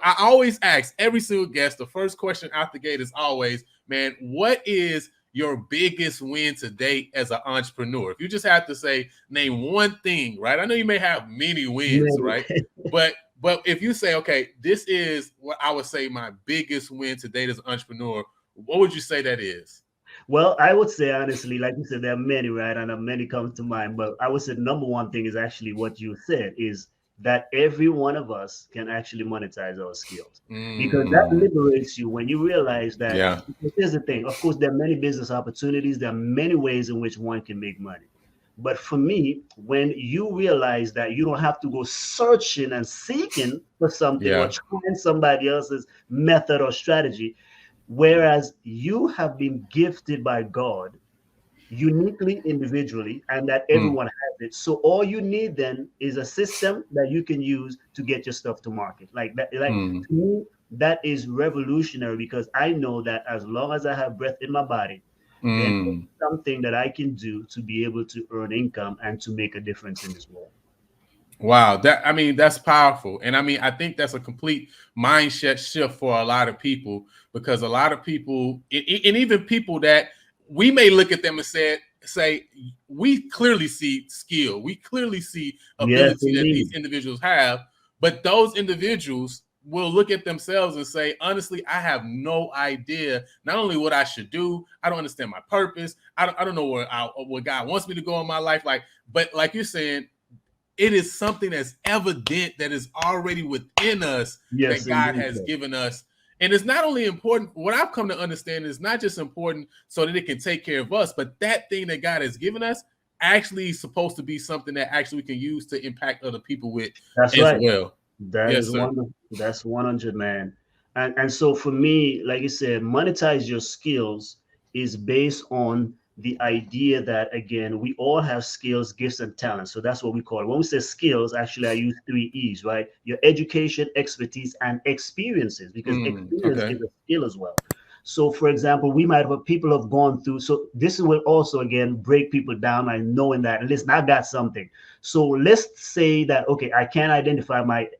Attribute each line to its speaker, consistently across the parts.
Speaker 1: I always ask every single guest, the first question out the gate is always, man, what is your biggest win to date as an entrepreneur? If you just have to say, name one thing, right? I know you may have many wins, right? But if you say, okay, this is what I would say my biggest win to date as an entrepreneur, what would you say that is?
Speaker 2: Well, I would say honestly, like you said, there are many, right? And many come to mind. But I would say number one thing is actually what you said is that every one of us can actually monetize our skills because that liberates you when you realize that.
Speaker 1: Yeah.
Speaker 2: Here's the thing. Of course, there are many business opportunities. There are many ways in which one can make money. But for me, when you realize that you don't have to go searching and seeking for something or trying somebody else's method or strategy, whereas you have been gifted by God uniquely, individually, and that everyone has it. So all you need then is a system that you can use to get your stuff to market. Like that, to me, that is revolutionary because I know that as long as I have breath in my body, then it's something that I can do to be able to earn income and to make a difference in this world.
Speaker 1: Wow, that's powerful. And I think that's a complete mindset shift for a lot of people because a lot of people, and even people that we may look at them and say, we clearly see skill, we clearly see ability that these individuals have, but those individuals will look at themselves and say, honestly, I have no idea not only what I should do, I don't understand my purpose, I don't know what God wants me to go in my life, but like you're saying, it is something that's evident that is already within us that God has given us. And it's not only important, what I've come to understand is not just important so that it can take care of us, but that thing that God has given us actually is supposed to be something that actually we can use to impact other people with well.
Speaker 2: That is wonderful. That's 100, man. And so for me, like you said, monetize your skills is based on the idea that again we all have skills, gifts, and talents. So that's what we call it. When we say skills, actually I use 3 E's, right? Your education, expertise, and experiences, because experience is a skill as well. So for example, we might have people have gone through. So this will also again break people down and knowing that, listen, I got something. So let's say that, okay, I can't identify I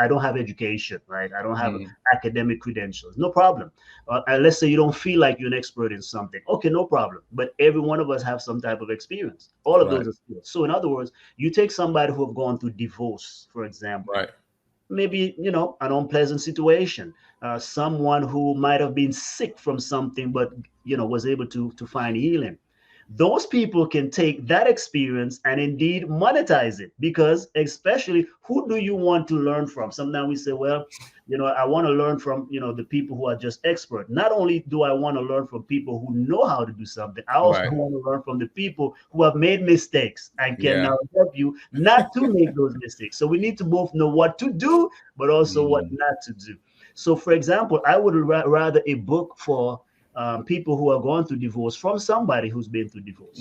Speaker 2: don't have education, right? I don't have academic credentials. No problem. And let's say you don't feel like you're an expert in something. Okay, no problem. But every one of us have some type of experience. All of those are skills. So in other words, you take somebody who have gone through divorce, for example. Maybe, an unpleasant situation. Someone who might have been sick from something, but, was able to find healing. Those people can take that experience and indeed monetize it, because especially, who do you want to learn from? Sometimes we say, well, I want to learn from, the people who are just expert. Not only do I want to learn from people who know how to do something, I also want to learn from the people who have made mistakes and can now help you not to make those mistakes. So we need to both know what to do, but also what not to do. So for example, I would rather a book for people who are going through divorce from somebody who's been through divorce.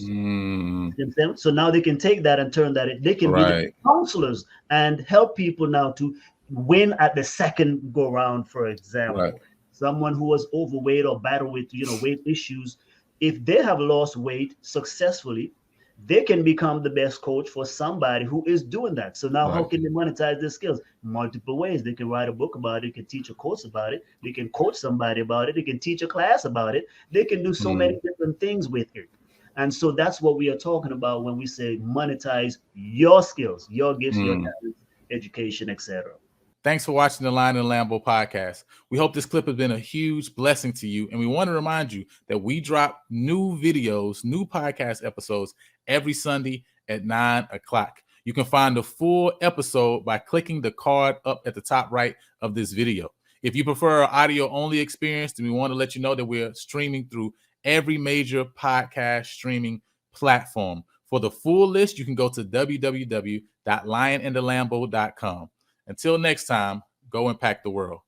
Speaker 2: So now they can take that and turn that, they can be counselors and help people now to win at the second go round. For example, someone who was overweight or battle with, weight issues, if they have lost weight successfully, they can become the best coach for somebody who is doing that. So now how can they monetize their skills? Multiple ways. They can write a book about it, they can teach a course about it, they can coach somebody about it, they can teach a class about it, they can do so many different things with it. And so that's what we are talking about when we say monetize your skills, your gifts, your talents, education, etc.
Speaker 1: Thanks for watching the Lion and Lambo podcast. We hope this clip has been a huge blessing to you. And we want to remind you that we drop new videos, new podcast episodes every Sunday at 9 o'clock. You can find the full episode by clicking the card up at the top right of this video. If you prefer an audio-only experience, then we want to let you know that we're streaming through every major podcast streaming platform. For the full list, you can go to www.lionandthelambo.com. Until next time, go impact the world.